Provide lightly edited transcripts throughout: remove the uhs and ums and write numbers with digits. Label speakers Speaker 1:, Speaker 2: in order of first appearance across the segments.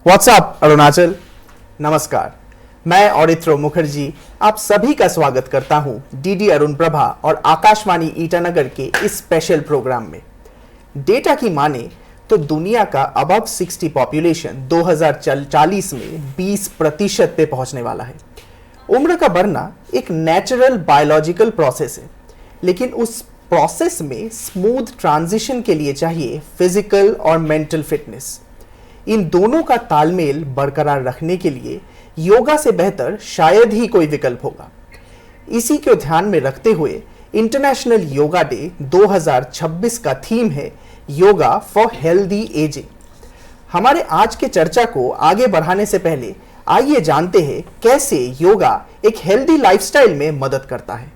Speaker 1: WhatsApp Arunachal. नमस्कार, मैं औरित्रो मुखर्जी आप सभी का स्वागत करता हूं डीडी अरुण प्रभा और आकाशवाणी ईटानगर के इस स्पेशल प्रोग्राम में। डेटा की माने तो दुनिया का अबव 60 पॉपुलेशन 2040 में 20% पे पहुंचने वाला है। उम्र का बढ़ना एक नेचुरल बायोलॉजिकल प्रोसेस है, लेकिन उस प्रोसेस में स्मूथ ट्रांजिशन के लिए चाहिए फिजिकल और मेंटल फिटनेस। इन दोनों का तालमेल बरकरार रखने के लिए योगा से बेहतर शायद ही कोई विकल्प होगा। इसी को ध्यान में रखते हुए इंटरनेशनल योगा डे 2026 का थीम है योगा फॉर हेल्दी एजिंग। हमारे आज के चर्चा को आगे बढ़ाने से पहले आइए जानते हैं कैसे योगा एक हेल्दी लाइफस्टाइल में मदद करता है।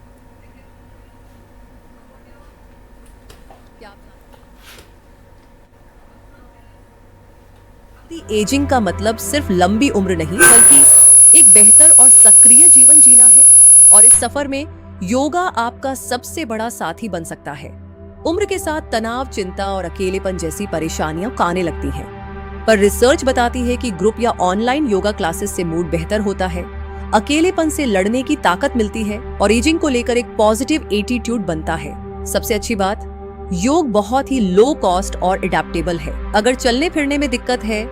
Speaker 2: एजिंग का मतलब सिर्फ लंबी उम्र नहीं बल्कि एक बेहतर और सक्रिय जीवन जीना है, और इस सफर में योगा आपका सबसे बड़ा साथी बन सकता है। उम्र के साथ तनाव, चिंता और अकेलेपन जैसी परेशानियां आने लगती हैं, पर रिसर्च बताती है कि ग्रुप या ऑनलाइन योगा क्लासेस से मूड बेहतर होता है, अकेलेपन से लड़ने की ताकत मिलती है और एजिंग को लेकर एक पॉजिटिव एटीट्यूड बनता है। सबसे अच्छी बात, योग बहुत ही लो कॉस्ट और एडेप्टेबल है। अगर चलने फिरने में दिक्कत है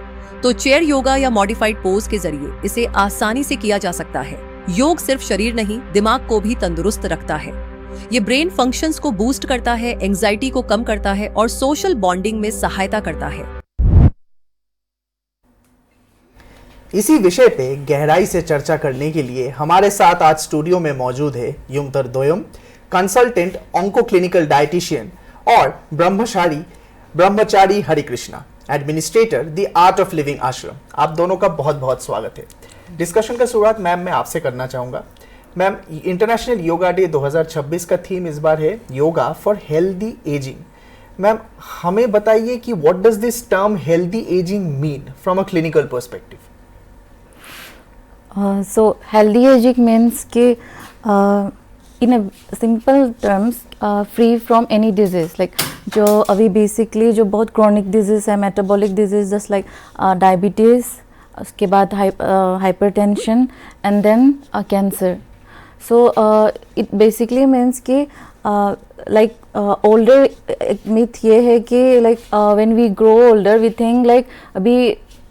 Speaker 2: तो चेयर योगा या मॉडिफाइड पोज के जरिए इसे आसानी से किया जा सकता है। योग सिर्फ शरीर नहीं, दिमाग को भी तंदुरुस्त रखता है। ये ब्रेन फंक्शंस को बूस्ट करता है, एंजाइटी को कम करता है और सोशल बॉन्डिंग में सहायता करता है।
Speaker 1: इसी विषय पे गहराई से चर्चा करने के लिए हमारे साथ आज स्टूडियो में मौजूद है युंगतर दोयम, कंसल्टेंट ऑन्को क्लिनिकल डाइटिशियन, और ब्रह्मचारी Harikrishna, administrator the art of living आश्रम। आप दोनों का बहुत बहुत स्वागत है। डिस्कशन का शुरुआत मैम मैं आपसे करना चाहूँगा। मैम, इंटरनेशनल योगा डे 2026 का थीम इस बार है yoga for healthy ageing. Ma'am, हमें बताइए कि what does this term healthy ageing mean from a clinical perspective?
Speaker 3: So healthy aging means कि in a simple terms free from any disease, like जो अभी basically जो बहुत chronic disease है, metabolic disease just like diabetes, उसके बाद hypertension and then cancer. So it basically means कि like older myth ये है कि like when we grow older we think like अभी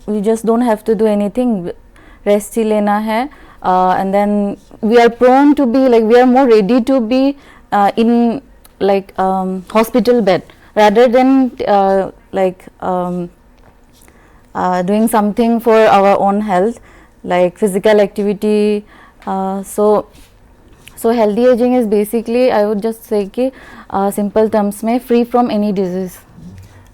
Speaker 3: we just don't have to do anything, rest ही लेना है, and then we are prone to be like we are more ready to be in like hospital bed rather than like doing something for our own health like physical activity. So healthy aging is basically, I would just say कि simple terms में free from any disease.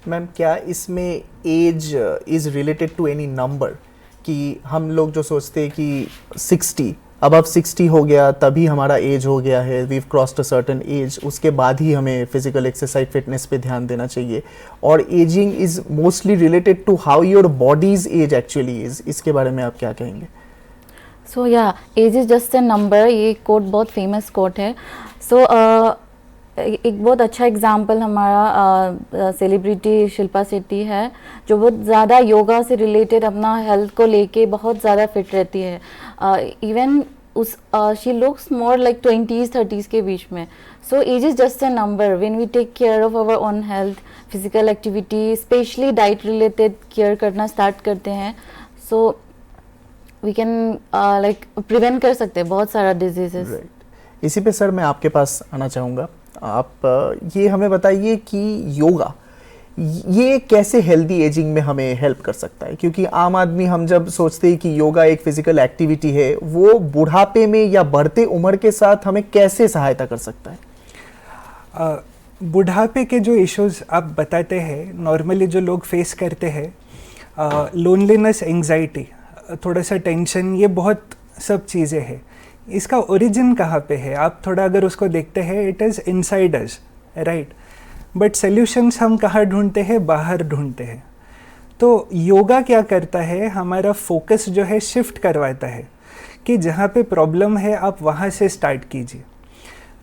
Speaker 1: Ma'am, क्या इसमें age is related to any number? कि हम लोग जो सोचते हैं कि 60 अबव 60 हो गया तभी हमारा एज हो गया है, we crossed a certain age, उसके बाद ही हमें फिजिकल एक्सरसाइज फिटनेस पे ध्यान देना चाहिए, और ageing is mostly related to how your bodies age actually is. इसके बारे में आप क्या कहेंगे?
Speaker 3: So yeah age is just a number, ये कोट बहुत फेमस कोट है। सो एक बहुत अच्छा एग्जाम्पल हमारा सेलिब्रिटी शिल्पा शेट्टी है, जो बहुत ज़्यादा योगा से रिलेटेड अपना हेल्थ को लेके बहुत ज़्यादा फिट रहती है। इवन उस she looks more like 20s 30s के बीच में। So age is just a number. When we take care of our own health, physical activity, specially diet related care करना स्टार्ट करते हैं, so we can like prevent कर सकते हैं बहुत सारा डिजीजेस।
Speaker 1: इसी पे सर मैं आपके पास आना चाहूँगा। आप ये हमें बताइए कि योगा ये कैसे हेल्दी एजिंग में हमें हेल्प कर सकता है, क्योंकि आम आदमी हम जब सोचते हैं कि योगा एक फिजिकल एक्टिविटी है, वो बुढ़ापे में या बढ़ते उम्र के साथ हमें कैसे सहायता कर सकता है?
Speaker 4: बुढ़ापे के जो इश्यूज आप बताते हैं, नॉर्मली जो लोग फेस करते हैं, लोनलीनेस, एंजाइटी, थोड़ा सा टेंशन, ये बहुत सब चीज़ें हैं। इसका ओरिजिन कहाँ पे है आप थोड़ा अगर उसको देखते हैं, it is inside us, right. But solutions हम कहाँ ढूंढते हैं? बाहर ढूंढते हैं। तो योगा क्या करता है, हमारा फोकस जो है शिफ्ट करवाता है कि जहाँ पे प्रॉब्लम है आप वहाँ से स्टार्ट कीजिए।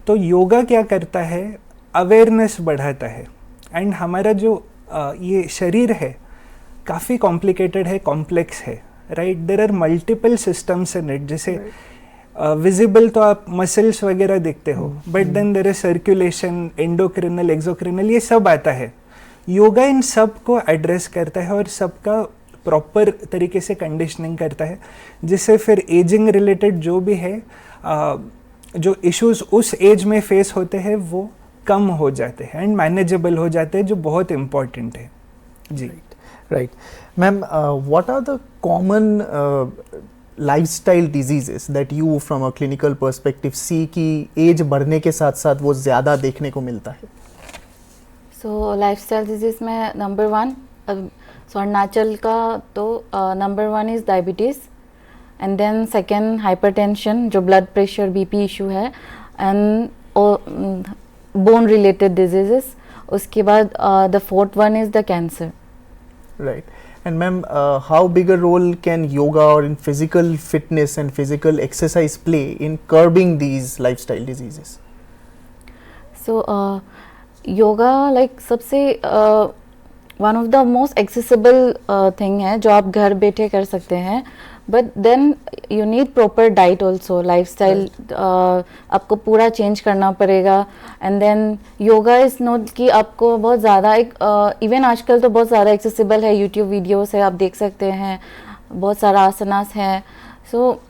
Speaker 4: तो योगा क्या करता है, अवेयरनेस बढ़ाता है, एंड हमारा जो ये शरीर है काफ़ी कॉम्प्लिकेटेड है, कॉम्प्लेक्स है, right. There are multiple systems in it. जैसे विजिबल तो आप मसल्स वगैरह देखते हो, but then there is circulation, endocrinal, exocrinal, ये सब आता है. योगा इन सब को एड्रेस करता है और सबका प्रॉपर तरीके से कंडीशनिंग करता है, जिससे फिर एजिंग रिलेटेड जो भी है जो इश्यूज उस एज में फेस होते हैं वो कम हो जाते हैं एंड मैनेजेबल हो जाते हैं, जो बहुत इम्पॉर्टेंट है. जी.
Speaker 1: Right. Ma'am, what are the common lifestyle diseases that you from a clinical perspective see कि एज बढ़ने के साथ साथ वो ज़्यादा देखने को मिलता है?
Speaker 3: सो लाइफस्टाइल डिजीज में नंबर 1 अरुणाचल का तो number 1 is diabetes, and then second hypertension जो ब्लड प्रेशर बीपी इशू है, एंड बोन रिलेटेड डिजीजेस. उसके बाद the fourth one is the cancer.
Speaker 1: Right. And ma'am, how big a role can yoga or in physical fitness and physical exercise play in curbing these lifestyle diseases?
Speaker 3: So yoga like सबसे one of the most accessible thing है जो आप घर बैठे कर सकते हैं, but then you need proper diet also. Lifestyle आपको पूरा चेंज करना पड़ेगा. And then yoga is not कि आपको बहुत ज़्यादा एक इवन आजकल तो बहुत ज़्यादा एक्सेसिबल है, यूट्यूब वीडियोस है, आप देख सकते हैं, बहुत सारा आसनास है. सो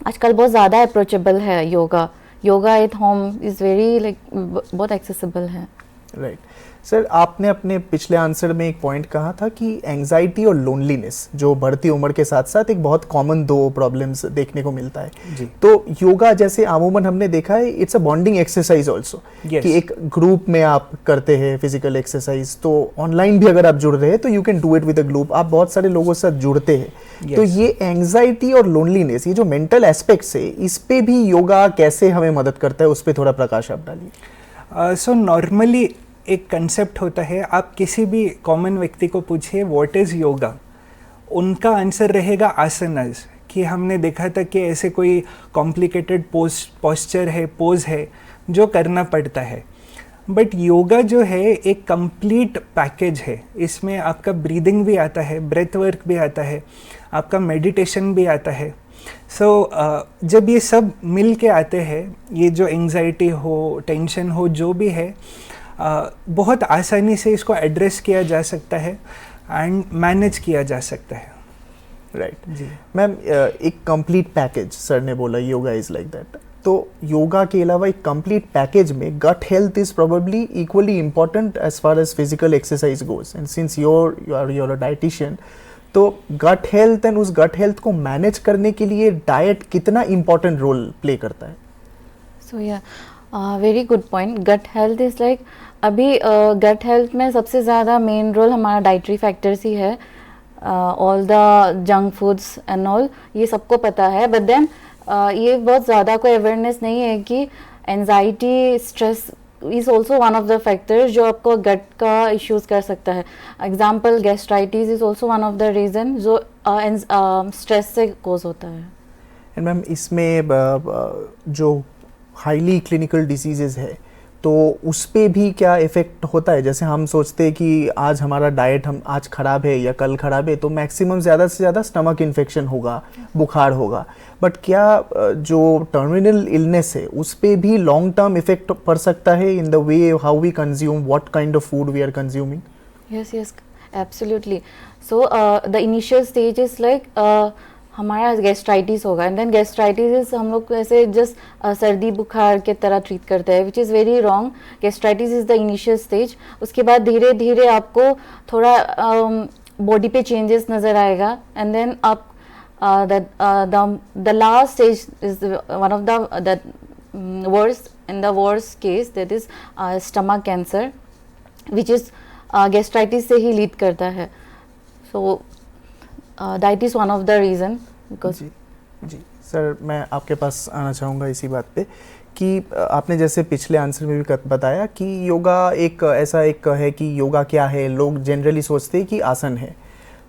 Speaker 3: आजकल बहुत ज़्यादा अप्रोचेबल है yoga. Yoga at home is very like बहुत एक्सेसिबल है.
Speaker 1: राइट. सर, आपने अपने पिछले आंसर में एक पॉइंट कहा था कि एंजाइटी और लोनलीनेस जो बढ़ती उम्र के साथ साथ एक बहुत कॉमन 2 प्रॉब्लम्स देखने को मिलता है.
Speaker 4: जी.
Speaker 1: तो योगा जैसे अमूमन हमने देखा है it's a bonding exercise also, कि एक ग्रुप में आप करते हैं फिजिकल एक्सरसाइज. तो ऑनलाइन भी अगर आप जुड़ रहे हैं तो you can do it with a group, आप बहुत सारे लोगों के साथ जुड़ते हैं. तो ये एंजाइटी और लोनलीनेस, ये जो मेंटल एस्पेक्ट्स है, इस पे भी योगा कैसे हमें मदद करता है, उस पर थोड़ा प्रकाश आप डालिए.
Speaker 4: सो नॉर्मली एक कंसेप्ट होता है, आप किसी भी कॉमन व्यक्ति को पूछिए व्हाट इज़ योगा, उनका आंसर रहेगा आसनास. कि हमने देखा था कि ऐसे कोई कॉम्प्लिकेटेड पोस्चर है, पोज है जो करना पड़ता है. बट योगा जो है एक कंप्लीट पैकेज है. इसमें आपका ब्रीदिंग भी आता है, ब्रेथ वर्क भी आता है, आपका मेडिटेशन भी आता है. सो जब ये सब मिल के आते हैं, ये जो एंजाइटी हो, टेंशन हो, जो भी है, बहुत आसानी से इसको एड्रेस किया जा सकता है एंड मैनेज किया जा सकता है.
Speaker 1: राइट. जी मैम, एक कंप्लीट पैकेज सर ने बोला योगा इज लाइक दैट. तो योगा के अलावा एक कंप्लीट पैकेज में gut health is probably equally important as far as physical exercise goes. And since you're a dietitian, तो गट हेल्थ एंड उस गट हेल्थ को मैनेज करने के लिए डाइट कितना इम्पॉर्टेंट रोल प्ले करता है?
Speaker 3: So yeah very good point. Gut health is like अभी गट हेल्थ में सबसे ज़्यादा मेन रोल हमारा डाइटरी फैक्टर्स ही है. All the junk foods and all, ये सबको पता है, बट देन ये बहुत ज़्यादा कोई अवेयरनेस नहीं है कि anxiety, stress is also one of the factors जो आपको गट का इश्यूज़ कर सकता है. Example gastritis is also one of the reason जो स्ट्रेस से कोज होता है.
Speaker 1: एंड मैम, इसमें जो हाईली क्लिनिकल डिजीजेज है तो उस पे भी क्या इफ़ेक्ट होता है? जैसे हम सोचते हैं कि आज हमारा डाइट हम आज ख़राब है या कल ख़राब है तो मैक्सिमम ज़्यादा से ज़्यादा स्टमक इन्फेक्शन होगा, बुखार होगा. बट क्या जो टर्मिनल इलनेस है उस पे भी लॉन्ग टर्म इफेक्ट पड़ सकता है in the way how we consume, what kind of food we are consuming?
Speaker 3: Yes yes absolutely. So the initial stage is like हमारा गैस्ट्राइटिस होगा, एंड देन गैस्ट्राइटिस हम लोग ऐसे जस्ट सर्दी बुखार के तरह ट्रीट करते हैं, which is very wrong. Gastritis is the initial stage. उसके बाद धीरे धीरे आपको थोड़ा बॉडी पे चेंजेस नज़र आएगा, एंड देन आप the last stage is one of the worst, in the worst case, that is stomach cancer, which is gastritis से ही lead करता है. So that is one of the reason because
Speaker 1: जी sir, मैं आपके पास आना चाहूँगा इसी बात पे कि आपने जैसे पिछले आंसर में भी बताया कि योगा एक ऐसा एक है कि योगा क्या है, लोग जनरली सोचते हैं कि आसन है.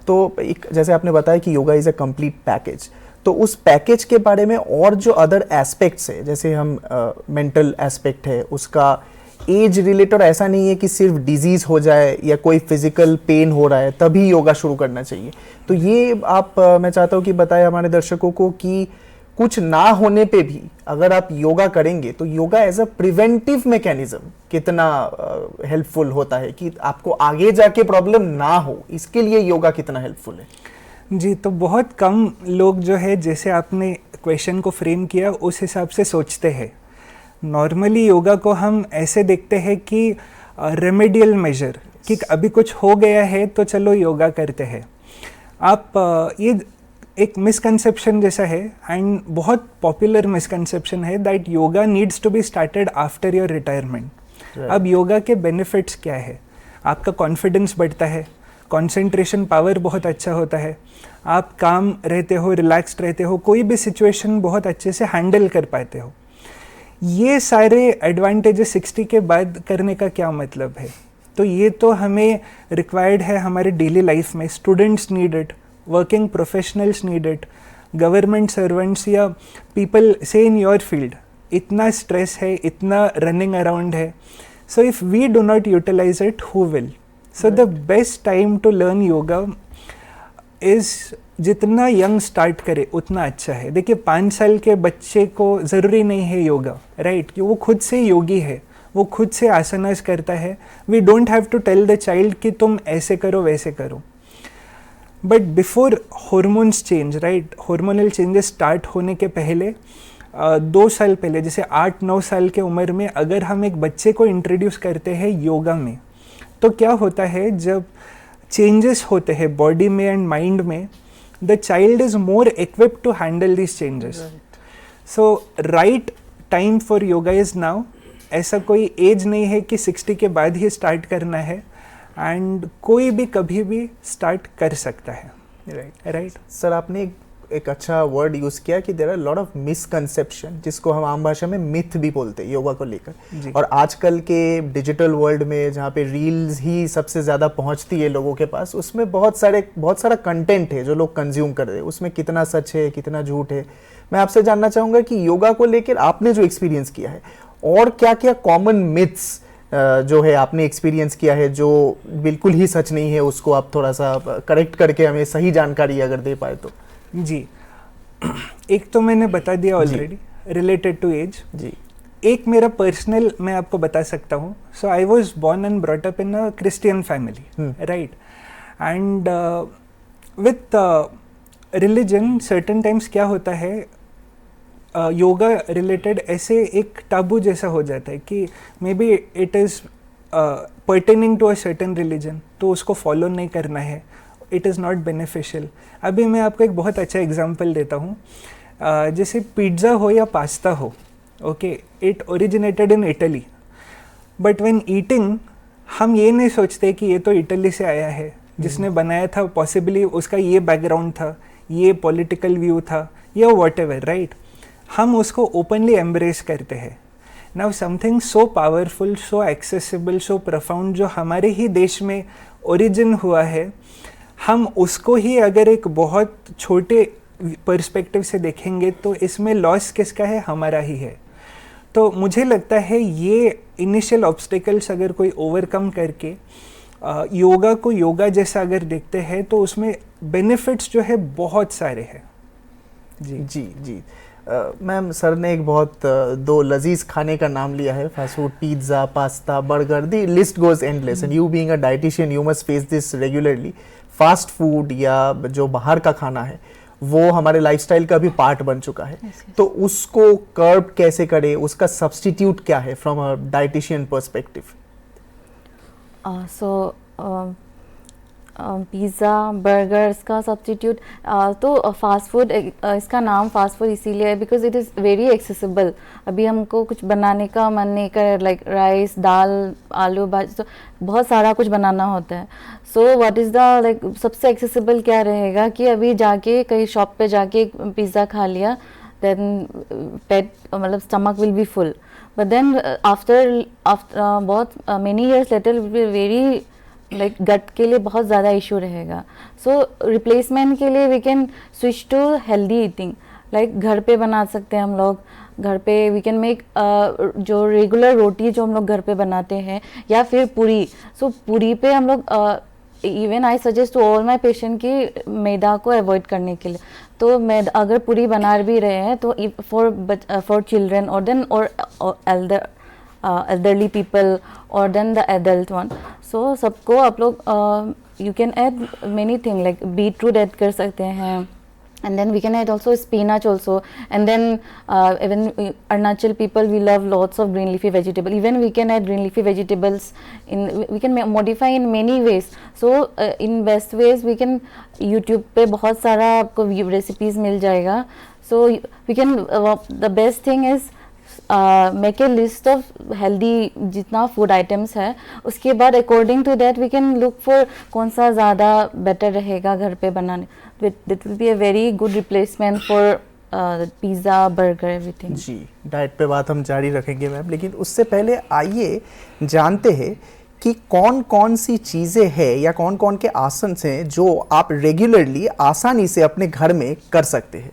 Speaker 1: तो एक जैसे आपने बताया कि yoga is a complete package, तो उस पैकेज के बारे में और जो अदर एस्पेक्ट्स है, जैसे हम मेंटल एस्पेक्ट है उसका, एज रिलेटेड ऐसा नहीं है कि सिर्फ डिजीज हो जाए या कोई फिजिकल पेन हो रहा है तभी योगा शुरू करना चाहिए। तो ये आप मैं चाहता हूँ कि बताएं हमारे दर्शकों को कि कुछ ना होने पे भी अगर आप योगा करेंगे तो yoga as a preventive mechanism कितना हेल्पफुल होता है कि आपको आगे जाके प्रॉब्लम ना हो, इसके लिए योगा कितना हेल्पफुल है।
Speaker 4: जी, तो बहुत कम लोग जो है, जैसे आपने क्वेश्चन को फ्रेम किया उस हिसाब से सोचते हैं। नॉर्मली योगा को हम ऐसे देखते हैं कि रेमेडियल मेजर, कि अभी कुछ हो गया है तो चलो योगा करते हैं। आप ये एक मिसकंसेप्शन जैसा है, एंड बहुत पॉपुलर मिसकंसेप्शन है, that yoga needs to be started after your retirement. अब योगा के बेनिफिट्स क्या है? आपका कॉन्फिडेंस बढ़ता है, कंसंट्रेशन पावर बहुत अच्छा होता है, आप काम रहते हो, रिलैक्स्ड रहते हो, कोई भी सिचुएशन बहुत अच्छे से हैंडल कर पाते हो। ये सारे एडवांटेजेस 60 के बाद करने का क्या मतलब है? तो ये तो हमें रिक्वायर्ड है हमारे डेली लाइफ में। Students need it, working professionals need it, government servants या पीपल से इन योर फील्ड, इतना स्ट्रेस है, इतना रनिंग अराउंड है। So if we do not utilise it, who will? So the best time to learn yoga is जितना young start करे उतना अच्छा है। देखिए 5 साल के बच्चे को ज़रूरी नहीं है योगा, राइट? कि वो खुद से योगी है, वो खुद से आसनास करता है। We don't have to tell the child कि तुम ऐसे करो वैसे करो। But before hormones change, right, hormonal changes start होने के पहले 2 साल पहले, जैसे 8-9 साल के उम्र में अगर हम एक बच्चे को इंट्रोड्यूस करते हैं योगा में, तो क्या होता है, जब चेंजेस होते हैं बॉडी में एंड माइंड में, the child is more equipped to handle this changes. So right time for yoga is now. ऐसा कोई एज नहीं है कि 60 के बाद ही स्टार्ट करना है, एंड कोई भी कभी भी स्टार्ट कर सकता है, राइट।
Speaker 1: सर आपने एक अच्छा वर्ड यूज किया कि there are lot of misconception, जिसको हम आम भाषा में मिथ भी बोलते हैं योगा को लेकर। और आजकल के डिजिटल वर्ल्ड में जहाँ पे रील्स ही सबसे ज़्यादा पहुँचती है लोगों के पास, उसमें बहुत सारा कंटेंट है जो लोग कंज्यूम कर रहे हैं, उसमें कितना सच है कितना झूठ है। मैं आपसे जानना चाहूँगा कि योगा को लेकर आपने जो एक्सपीरियंस किया है और क्या क्या कॉमन मिथ्स जो है आपने एक्सपीरियंस किया है जो बिल्कुल ही सच नहीं है, उसको आप थोड़ा सा करेक्ट करके हमें सही जानकारी अगर दे पाए तो।
Speaker 4: जी, एक तो मैंने बता दिया ऑलरेडी रिलेटेड टू एज।
Speaker 1: जी,
Speaker 4: एक मेरा पर्सनल मैं आपको बता सकता हूँ। So I was born and brought up in a Christian family, right, and with religion certain times क्या होता है, योगा रिलेटेड ऐसे एक टाबू जैसा हो जाता है कि maybe it is pertaining to a certain religion, तो उसको फॉलो नहीं करना है, इट इज़ नॉट बेनिफिशियल। अभी मैं आपको एक बहुत अच्छा एग्जांपल देता हूँ। जैसे पिज़्ज़ा हो या पास्ता हो, okay, it originated in Italy, but when eating हम ये नहीं सोचते कि ये तो इटली से आया है, जिसने बनाया था पॉसिबली उसका ये बैकग्राउंड था, ये पॉलिटिकल व्यू था, या वॉट एवर, राइट। हम उसको ओपनली एम्ब्रेस करते हैं। नाउ समथिंग सो पावरफुल, सो एक्सेसिबल, सो प्रोफाउंड, जो हमारे ही देश में ओरिजिन हुआ है, हम उसको ही अगर एक बहुत छोटे पर्सपेक्टिव से देखेंगे तो इसमें लॉस किसका है? हमारा ही है। तो मुझे लगता है ये इनिशियल ऑब्स्टिकल्स अगर कोई ओवरकम करके योगा को योगा जैसा अगर देखते हैं तो उसमें बेनिफिट्स जो है बहुत सारे हैं। जी
Speaker 1: जी जी। मैम, सर ने एक बहुत 2 लजीज खाने का नाम लिया है, fast food, pizza, pasta, burger, the list goes endless, and you being a dietitian you must face this regularly. Fast food या जो बाहर का खाना है वो हमारे लाइफस्टाइल का भी पार्ट बन चुका है। तो उसको कर्ब कैसे करें, उसका सब्स्टिट्यूट क्या है from a dietitian perspective?
Speaker 3: Pizza, burgers का सब्स्टिट्यूट तो फास्ट फूड, इसका नाम फास्ट फूड इसीलिए है because it is very accessible. अभी हमको कुछ बनाने का मन नहीं कर, लाइक राइस, दाल, आलू भाजी, तो बहुत सारा कुछ बनाना होता है। So what is the like सबसे एक्सेसिबल क्या रहेगा कि अभी जाके कहीं शॉप पे जाके पिज़्ज़ा खा लिया, देन पेट मतलब stomach will be full, but then after बहुत many years later will be very like gut के लिए बहुत ज़्यादा इशू रहेगा। सो रिप्लेसमेंट के लिए we can switch to healthy eating, like घर पे बना सकते हैं हम लोग, घर पे वी कैन मेक जो रेगुलर रोटी जो हम लोग घर पे बनाते हैं, या फिर पूरी। सो पूरी पे हम लोग even I suggest to all my patient कि मैदा को अवॉइड करने के लिए। तो मैदा अगर पूरी बना भी रहे हैं तो फॉर चिल्ड्रन और देन और elderly people or then the adult one, so सबको आप लोग you can add many thing like beetroot add कर सकते हैं, and then we can add also spinach also, and then even Arunachal people we love lots of green leafy vegetable, even we can add green leafy vegetables we can modify in many ways. So in best ways we can YouTube पे बहुत सारा आपको recipes मिल जाएगा. So we can the best thing is make a list of healthy जितना food items है, उसके बाद according to that we can look for कौन सा ज़्यादा बेटर रहेगा घर पे बनाने. That will be a very good replacement for pizza, burger, everything.
Speaker 1: जी, डाइट पे बात हम जारी रखेंगे मैम, लेकिन उससे पहले आइए जानते हैं कि कौन कौन सी चीज़ें हैं या कौन कौन के आसन हैं जो आप रेगुलरली आसानी से अपने घर में कर सकते हैं.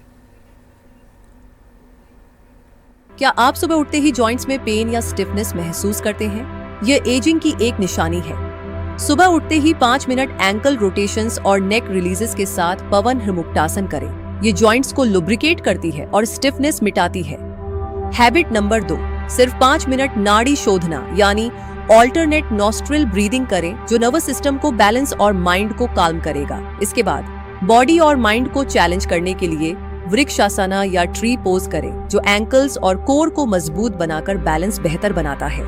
Speaker 2: क्या आप सुबह उठते ही जॉइंट्स में पेन या स्टिफनेस महसूस करते हैं? यह एजिंग की एक निशानी है. सुबह उठते ही 5 मिनट एंकल रोटेशंस और नेक रिलीजेस के साथ पवन हृमुक्तासन करें. ये जॉइंट्स को लुब्रिकेट करती है और स्टिफनेस मिटाती है. हैबिट नंबर 2, सिर्फ 5 मिनट नाड़ी शोधना यानी ऑल्टरनेट नॉस्ट्रिल ब्रीदिंग करें, जो नर्वस सिस्टम को बैलेंस और माइंड को काल्म करेगा. इसके बाद बॉडी और माइंड को चैलेंज करने के लिए वृक्षासना या ट्री पोज करें, जो एंकल्स और कोर को मजबूत बनाकर बैलेंस बेहतर बनाता है.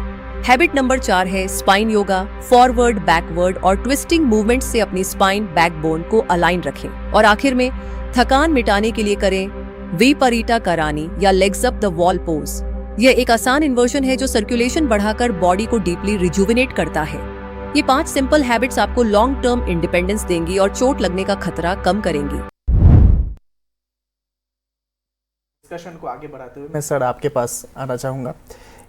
Speaker 2: हैबिट नंबर 4 है स्पाइन योगा. फॉरवर्ड, बैकवर्ड और ट्विस्टिंग मूवमेंट से अपनी स्पाइन, बैकबोन को अलाइन रखें. और आखिर में थकान मिटाने के लिए करें विपरीता करानी या legs up the wall pose. यह एक आसान इन्वर्जन है जो सर्कुलेशन बढ़ाकर बॉडी को डीपली रिजुविनेट करता है. ये 5 सिंपल हैबिट्स आपको लॉन्ग टर्म इंडिपेंडेंस देंगी और चोट लगने का खतरा कम करेंगी.
Speaker 1: डिस्कशन को आगे बढ़ाते हुए मैं सर आपके पास आना चाहूँगा.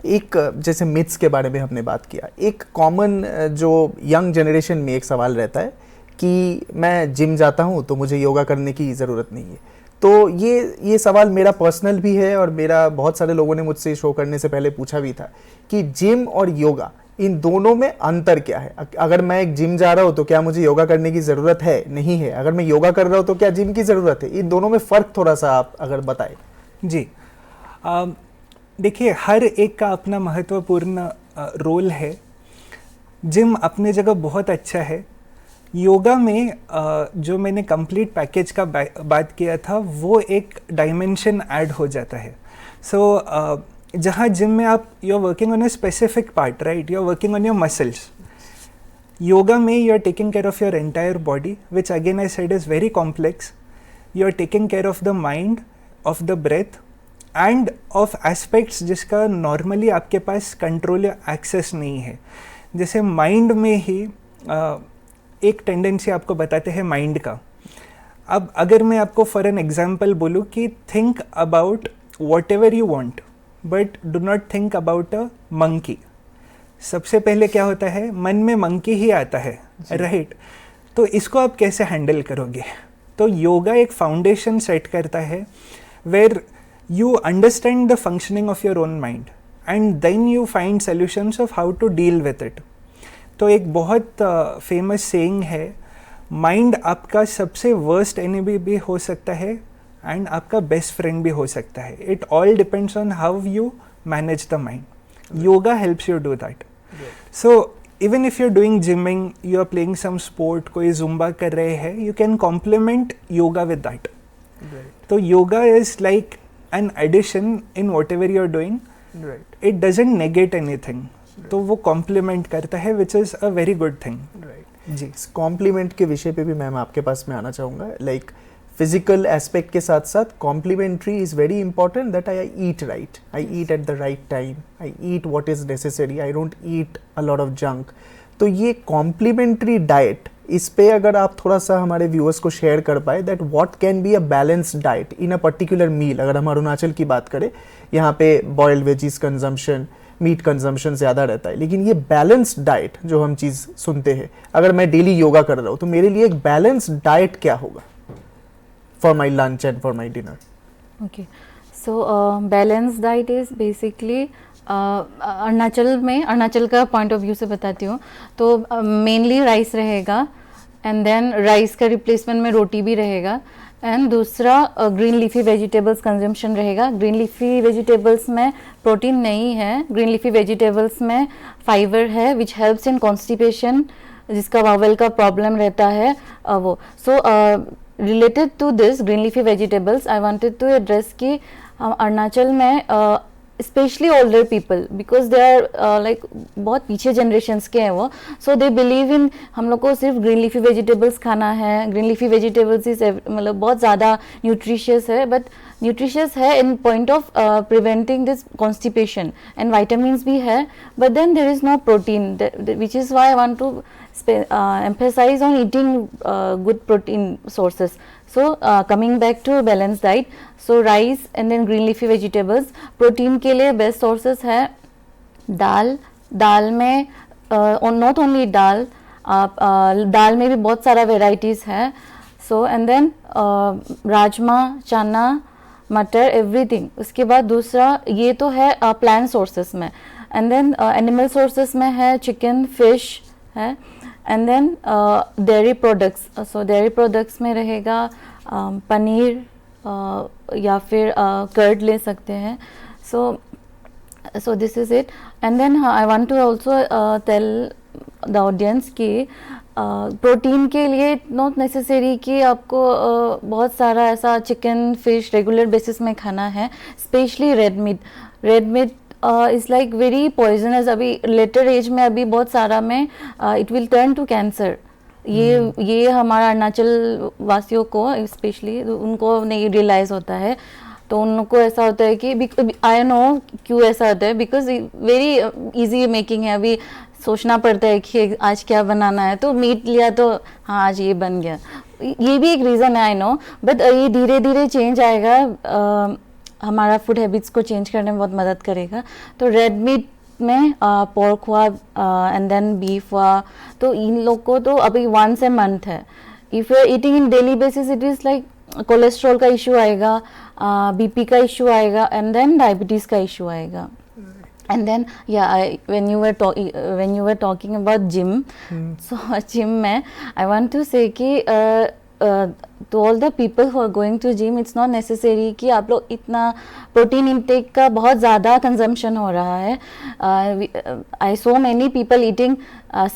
Speaker 1: एक जैसे मिथ्स के बारे में हमने बात किया, एक कॉमन जो यंग जनरेशन में एक सवाल रहता है कि मैं जिम जाता हूँ तो मुझे योगा करने की ज़रूरत नहीं है. तो ये सवाल मेरा पर्सनल भी है और मेरा बहुत सारे लोगों ने मुझसे शो करने से पहले पूछा भी था कि जिम और योगा इन दोनों में अंतर क्या है. अगर मैं एक जिम जा रहा हूँ तो क्या मुझे योगा करने की ज़रूरत है? नहीं है. अगर मैं योगा कर रहा हूँ तो क्या जिम की ज़रूरत है? इन दोनों में फ़र्क थोड़ा सा आप अगर बताएं.
Speaker 4: जी, देखिए हर एक का अपना महत्वपूर्ण रोल है. जिम अपने जगह बहुत अच्छा है. योगा में जो मैंने कंप्लीट पैकेज का बात किया था वो एक डायमेंशन ऐड हो जाता है. सो जहाँ जिम में आप you are working on a specific part, right, you are working on your muscles. Yoga में you are taking care of your entire body, which again I said is very complex. You are taking care of the mind, of the breath and of aspects जिसका normally आपके पास control या access नहीं है. जैसे mind में ही एक tendency आपको बताते हैं माइंड का. अब अगर मैं आपको फॉर एन एग्जांपल बोलूँ कि think about what ever you want but do not think about a monkey. सबसे पहले क्या होता है, मन में मंकी ही आता है, राइट. तो इसको आप कैसे हैंडल करोगे? तो योगा एक फाउंडेशन सेट करता है where you understand the functioning of your own mind and then you find solutions of how to deal with it. तो एक बहुत फेमस सेइंग है, माइंड आपका सबसे वर्स्ट एनिमी भी हो सकता है एंड आपका बेस्ट फ्रेंड भी हो सकता है. It all depends on how you manage the mind. Yoga helps you do that. So even if you are doing gyming, you are playing some sport, कोई जुम्बा कर रहे हैं, you can complement yoga with that. तो yoga is like an addition in whatever you are doing. Right. It doesn't negate anything. Right. तो वो complement करता है, which is a very good thing. Right.
Speaker 1: Ji, complement के विषय पे भी ma'am आपके पास में आना चाहूँगा. लाइक फिजिकल एस्पेक्ट के साथ साथ complementary is very important that I eat right, I eat at the right time, I eat what is necessary, I don't eat a lot of junk. तो ये कॉम्प्लीमेंट्री डाइट, इस पे अगर आप थोड़ा सा हमारे व्यूअर्स को शेयर कर पाए that what can be a balanced diet in a particular meal. अगर हम अरुणाचल की बात करें, यहाँ पे boiled veggies consumption, meat consumption ज़्यादा रहता है, लेकिन ये बैलेंस्ड डाइट जो हम चीज़ सुनते हैं, अगर मैं डेली योगा कर रहा हूँ तो मेरे लिए एक बैलेंस्ड डाइट क्या होगा for my lunch and for my dinner?
Speaker 3: Okay, so balanced diet is basically Arunachal का पॉइंट ऑफ व्यू से बताती हूँ तो मेनली राइस रहेगा एंड देन राइस का रिप्लेसमेंट में रोटी भी रहेगा एंड दूसरा ग्रीन लीफी वेजिटेबल्स कंजम्पशन रहेगा. ग्रीन लीफी वेजिटेबल्स में प्रोटीन नहीं है, ग्रीन लीफी वेजिटेबल्स में फाइबर है विच हेल्प्स इन कॉन्स्टिपेशन, जिसका वावल का प्रॉब्लम रहता है वो. सो related to this green leafy vegetables I wanted to address कि अरुणाचल में specially older people because they are like बहुत पीछे जनरेशन्स के हैं वो, सो दे बिलीव इन हम लोग को सिर्फ ग्रीन लीफी वेजिटेबल्स खाना है. ग्रीन लीफी वेजिटेबल्स इज मतलब बहुत ज़्यादा न्यूट्रिशियस है, बट न्यूट्रिशियस है in point of preventing this constipation and vitamins भी है, but then there is no protein which is why I want to emphasize on eating good protein sources. So coming back to balanced diet, so rice and then green leafy vegetables. Protein के लिए best sources है दाल में और not only दाल, दाल में भी बहुत सारा varieties है. सो एंड देन राजमा, चना, मटर, एवरीथिंग. उसके बाद दूसरा ये तो है प्लांट सोर्सेस में, एंड देन एनिमल सोर्सेस में है चिकन, फिश है, and then dairy products. So dairy products में रहेगा पनीर या फिर कर्ड ले सकते हैं. So this is it. And then I want to also tell the audience कि प्रोटीन के लिए नॉट नेसेसरी कि आपको बहुत सारा ऐसा चिकन, फिश रेगुलर बेसिस में खाना है. Specially red meat is like very poisonous. अभी लेटर एज में अभी बहुत सारा में it will turn to cancer. ये हमारा अरुणाचल वासियों को स्पेशली उनको नहीं रियलाइज़ होता है, तो उनको ऐसा होता है कि आई नो क्यों ऐसा होता है, बिकॉज वेरी इजी मेकिंग है. अभी सोचना पड़ता है कि आज क्या बनाना है, तो मीट लिया तो हाँ आज ये बन गया. ये भी एक रीज़न है, आई नो, बट ये धीरे धीरे चेंज आएगा. हमारा फूड हैबिट्स को चेंज करने में बहुत मदद करेगा. तो रेड मीट में पोर्क हुआ एंड देन बीफ हुआ, तो इन लोग को तो अभी वंस ए मंथ है. If you are eating in daily basis it is like cholesterol का इशू आएगा, बीपी का इशू आएगा, एंड देन डायबिटीज़ का इशू आएगा. And then when you were talking about gym, so gym में I want to say कि to all the people who are going to gym, it's not necessary कि आप लोग इतना protein intake का बहुत ज़्यादा कंजम्पशन हो रहा है. I saw many people eating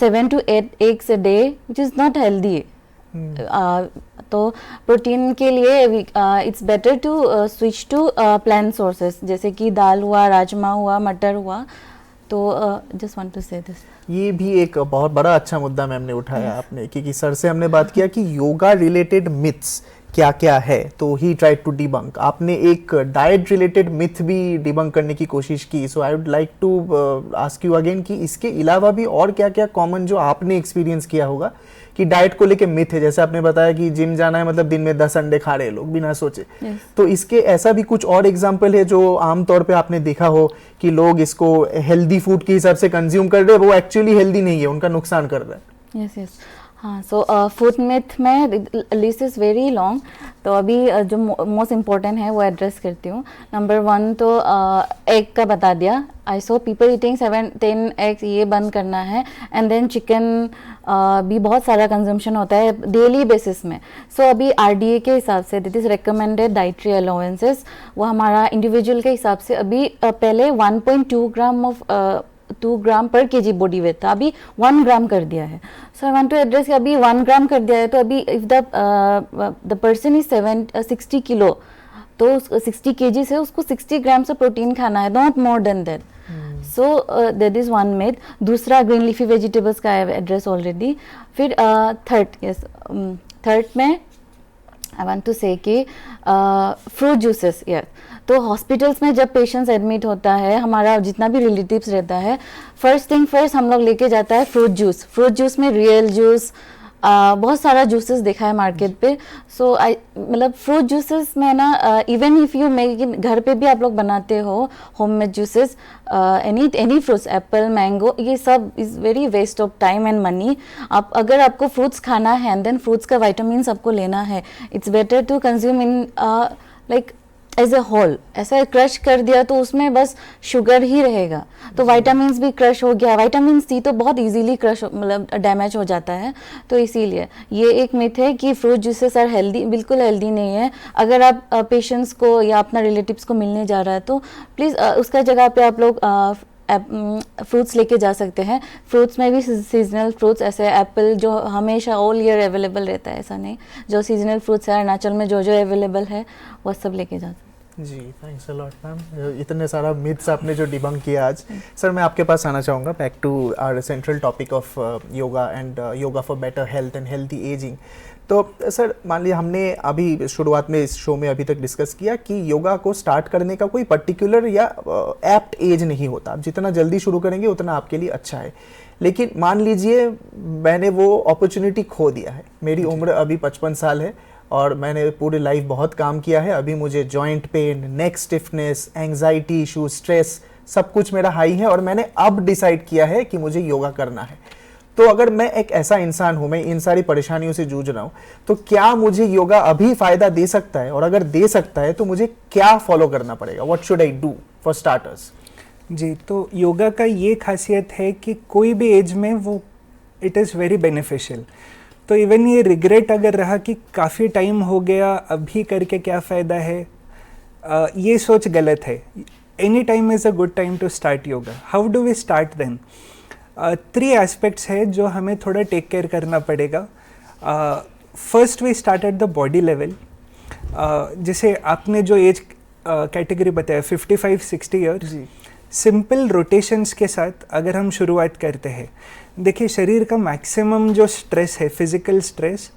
Speaker 3: 7 to 8 eggs a day, which is not healthy. तो प्रोटीन के लिए it's better to switch to plant sources, जैसे कि दाल हुआ, राजमा हुआ, मटर हुआ. तो just want to say this.
Speaker 1: ये भी एक बहुत बड़ा अच्छा मुद्दा मैम ने उठाया आपने, क्योंकि सर से हमने बात किया कि योगा रिलेटेड मिथ्स क्या क्या है, तो ही ट्राइड टू डिबंक. आपने एक डाइट रिलेटेड मिथ भी डिबंक करने की कोशिश की. So I would like to ask you again कि इसके अलावा भी और क्या क्या कॉमन जो आपने एक्सपीरियंस किया होगा कि डाइट को लेके मिथ है. जैसे आपने बताया कि जिम जाना है मतलब दिन में 10 अंडे खा रहे लोग बिना सोचे. तो इसके ऐसा भी कुछ और एग्जाम्पल है जो आमतौर पे आपने देखा हो कि लोग इसको हेल्दी फूड के हिसाब से कंज्यूम कर रहे हैं, वो एक्चुअली हेल्दी नहीं है, उनका नुकसान कर रहा है.
Speaker 3: यस. हाँ, सो फूड मिथ में लिस्ट इज़ वेरी लॉन्ग, तो अभी जो मोस्ट इम्पोर्टेंट है वो एड्रेस करती हूँ. नंबर 1 तो एग का बता दिया. आई सो पीपल ईटिंग 7-10 एग्स, ये बंद करना है. एंड देन चिकन भी बहुत सारा कंजम्पशन होता है डेली बेसिस में. सो अभी RDA के हिसाब से that is recommended dietary allowances, वो हमारा इंडिविजुअल के हिसाब से अभी पहले 1.2 ग्राम ऑफ 2 ग्राम पर केजी बॉडी वेट था, अभी 1 ग्राम कर दिया है. सो आई वांट टू एड्रेस कि अभी 1 ग्राम कर दिया है, तो अभी if the person is 60 kilo, तो 60 केजी से उसको 60 ग्राम से प्रोटीन खाना है, not more than that. So that is one myth. दूसरा ग्रीन लीफी वेजिटेबल्स का है एड्रेस ऑलरेडी. फिर थर्ड में आई वांट टू से कि फ्रूट जूसेस. यस, तो हॉस्पिटल्स में जब पेशेंट्स एडमिट होता है, हमारा जितना भी रिलेटिव्स रहता है, फर्स्ट थिंग फर्स्ट हम लोग लेके जाता है फ्रूट जूस. फ्रूट जूस में रियल जूस, बहुत सारा जूसेस देखा है मार्केट पे. सो मतलब फ्रूट जूसेस में ना, इवन इफ़ यू मेक, घर पे भी आप लोग बनाते हो homemade juices, any fruits, apple, mango, ये सब is very waste of time and money. आप अगर आपको फ्रूट्स खाना है एंड देन फ्रूट्स का वाइटामिन आपको लेना है, it's better to consume in like as a whole, ऐसा क्रश कर दिया तो उसमें बस शुगर ही रहेगा, तो विटामिन्स भी क्रश हो गया। विटामिन सी तो बहुत इजीली क्रश मतलब डैमेज हो जाता है, तो इसीलिए ये एक मिथ है कि फ्रूट जिससे सर हेल्दी, बिल्कुल हेल्दी नहीं है। अगर आप पेशेंट्स को या अपना रिलेटिव्स को मिलने जा रहा है तो प्लीज़ उसका जगह पे आप लोग फ्रूट्स लेके जा सकते हैं। फ्रूट्स में भी सीजनल फ्रूट्स, ऐसे एप्पल जो हमेशा ऑल ईयर अवेलेबल रहता है, ऐसा नहीं, जो सीजनल फ्रूट्स है अरुणाचल में जो अवेलेबल है वो सब लेके जा सकते हैं।
Speaker 1: जी, थैंक्स अ लॉट मैम, इतने सारा मिथ्स आपने जो डिबंक किया आज। सर मैं आपके पास आना चाहूँगा, back to our central topic of yoga and yoga for better health and healthy ageing. तो सर मान लीजिए हमने अभी शुरुआत में इस शो में अभी तक डिस्कस किया कि योगा को स्टार्ट करने का कोई पर्टिकुलर या एप्ट एज नहीं होता, आप जितना जल्दी शुरू करेंगे उतना आपके लिए अच्छा है। लेकिन मान लीजिए मैंने वो अपॉर्चुनिटी खो दिया है, मेरी उम्र अभी 55 साल है और मैंने पूरी लाइफ बहुत काम किया है, अभी मुझे joint pain, neck stiffness, anxiety issue, stress सब कुछ मेरा हाई है और मैंने अब डिसाइड किया है कि मुझे योगा करना है। तो अगर मैं एक ऐसा इंसान हूं, मैं इन सारी परेशानियों से जूझ रहा हूं, तो क्या मुझे योगा अभी फायदा दे सकता है, और अगर दे सकता है तो मुझे क्या फॉलो करना पड़ेगा? What should I do for starters?
Speaker 4: जी, तो योगा का ये खासियत है कि कोई भी एज में वो इट इज़ वेरी बेनिफिशियल। तो इवन ये रिग्रेट अगर रहा कि काफ़ी टाइम हो गया, अभी करके क्या फ़ायदा है, ये सोच गलत है। Any time is a good time to start yoga. How do we start then? 3 aspects है जो हमें थोड़ा टेक केयर करना पड़ेगा। First we start at the body level. जैसे आपने जो एज कैटेगरी बताया 55-60 ईयर्स, सिंपल रोटेशंस के साथ अगर हम शुरुआत करते हैं, देखिए शरीर का मैक्सिमम जो स्ट्रेस है, फिजिकल स्ट्रेस,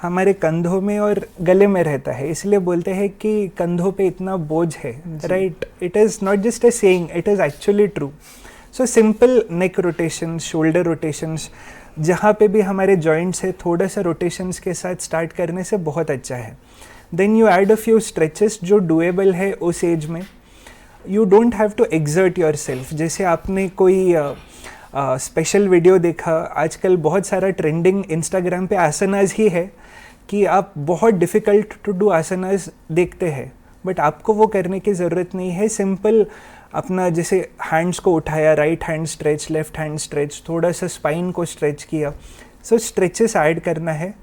Speaker 4: हमारे कंधों में और गले में रहता है। इसलिए बोलते हैं कि कंधों पे इतना बोझ है, right? It is not just a saying, it is actually true. So simple neck rotations, shoulder rotations, जहाँ पे भी हमारे जॉइंट्स है, थोड़ा सा रोटेशंस के साथ स्टार्ट करने से बहुत अच्छा है। Then you add a few stretches जो डुएबल है उस एज में। You don't have to exert yourself. जैसे आपने कोई स्पेशल वीडियो देखा, आजकल बहुत सारा ट्रेंडिंग इंस्टाग्राम पे आसनाज ही है कि आप बहुत डिफ़िकल्ट टू डू आसनाज देखते हैं, बट आपको वो करने की ज़रूरत नहीं है। सिंपल अपना जैसे हैंड्स को उठाया, right hand stretch, left hand stretch, थोड़ा सा स्पाइन को स्ट्रेच किया, सो स्ट्रेचेस ऐड करना है।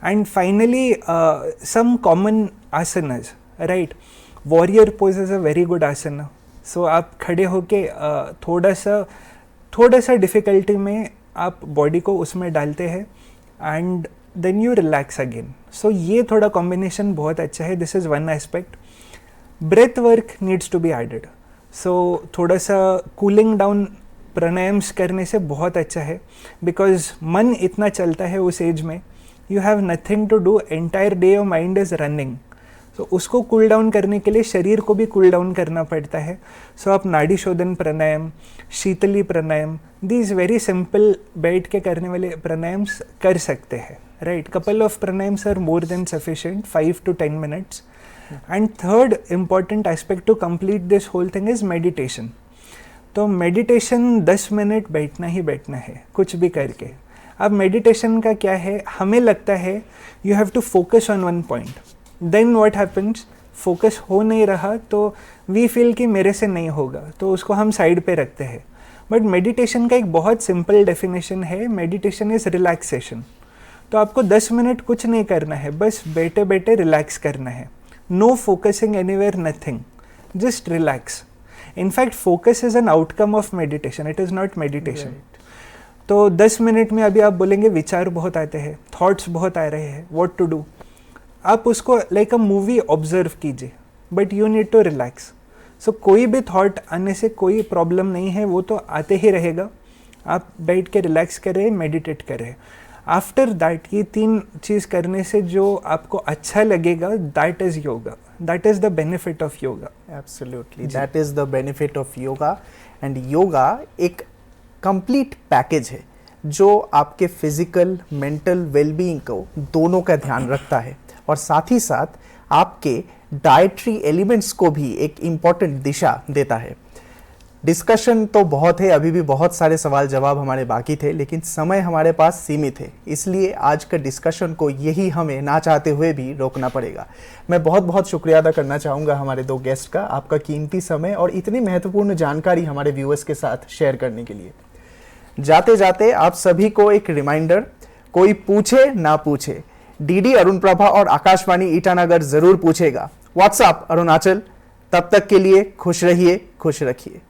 Speaker 4: And finally some common asanas, right? Warrior pose is a very good asana. सो आप खड़े होके थोड़ा सा डिफ़िकल्टी में आप बॉडी को उसमें डालते हैं and then you relax again. सो ये थोड़ा कॉम्बिनेशन बहुत अच्छा है। This is one aspect. Breath work needs to be added. सो थोड़ा सा कूलिंग डाउन प्राणायाम्स करने से बहुत अच्छा है, बिकॉज मन इतना चलता है उस एज में, you have nothing to do, entire day your mind is running. सो उसको कूल डाउन करने के लिए शरीर को भी कूल डाउन करना पड़ता है। सो आप nadi shodhan pranayama, sheetali pranayama, these very simple बैठ के करने वाले प्राणायाम्स कर सकते हैं, right? Couple of pranayams are more than sufficient, 5 to 10 minutes. And third important aspect to complete this whole thing is meditation. तो मेडिटेशन 10 मिनट बैठना ही बैठना है, कुछ भी करके। अब मेडिटेशन का क्या है, हमें लगता है you have to focus on one point, then what happens, focus हो नहीं रहा तो वी फील कि मेरे से नहीं होगा, तो उसको हम साइड पे रखते हैं। बट मेडिटेशन का एक बहुत सिंपल डेफिनेशन है, मेडिटेशन इज़ रिलैक्सेशन। तो आपको 10 मिनट कुछ नहीं करना है, बस बैठे बैठे रिलैक्स करना है। No focusing anywhere, nothing. Just relax. In fact, focus is an outcome of meditation. It is not meditation. Right. तो 10 मिनट में अभी आप बोलेंगे विचार बहुत आते हैं, थॉट्स बहुत आ रहे हैं, what to do? आप उसको लाइक अ मूवी ऑब्जर्व कीजिए, but you need to relax. सो कोई भी थॉट आने से कोई प्रॉब्लम नहीं है, वो तो आते ही रहेगा। आप बैठ के रिलैक्स करें, मेडिटेट करें। आफ्टर दैट ये 3 चीज़ करने से जो आपको अच्छा लगेगा, that is yoga, that is the benefit of yoga.
Speaker 1: Absolutely, that is the benefit of yoga. And yoga एक कंप्लीट पैकेज है जो आपके फिजिकल, मेंटल वेलबीइंग को दोनों का ध्यान रखता है, और साथ ही साथ आपके डाइटरी एलिमेंट्स को भी एक इम्पॉर्टेंट दिशा देता है। डिस्कशन तो बहुत है, अभी भी बहुत सारे सवाल जवाब हमारे बाकी थे, लेकिन समय हमारे पास सीमित है, इसलिए आज का डिस्कशन को यही हमें ना चाहते हुए भी रोकना पड़ेगा। मैं बहुत बहुत शुक्रिया अदा करना चाहूँगा हमारे दो गेस्ट का, आपका कीमती समय और इतनी महत्वपूर्ण जानकारी हमारे व्यूअर्स के साथ शेयर करने के लिए। जाते जाते आप सभी को एक रिमाइंडर, कोई पूछे ना पूछे, डीडी अरुण प्रभा और आकाशवाणी ईटानगर जरूर पूछेगा। व्हाट्सएप अरुणाचल। तब तक के लिए खुश रहिए, खुश रखिए।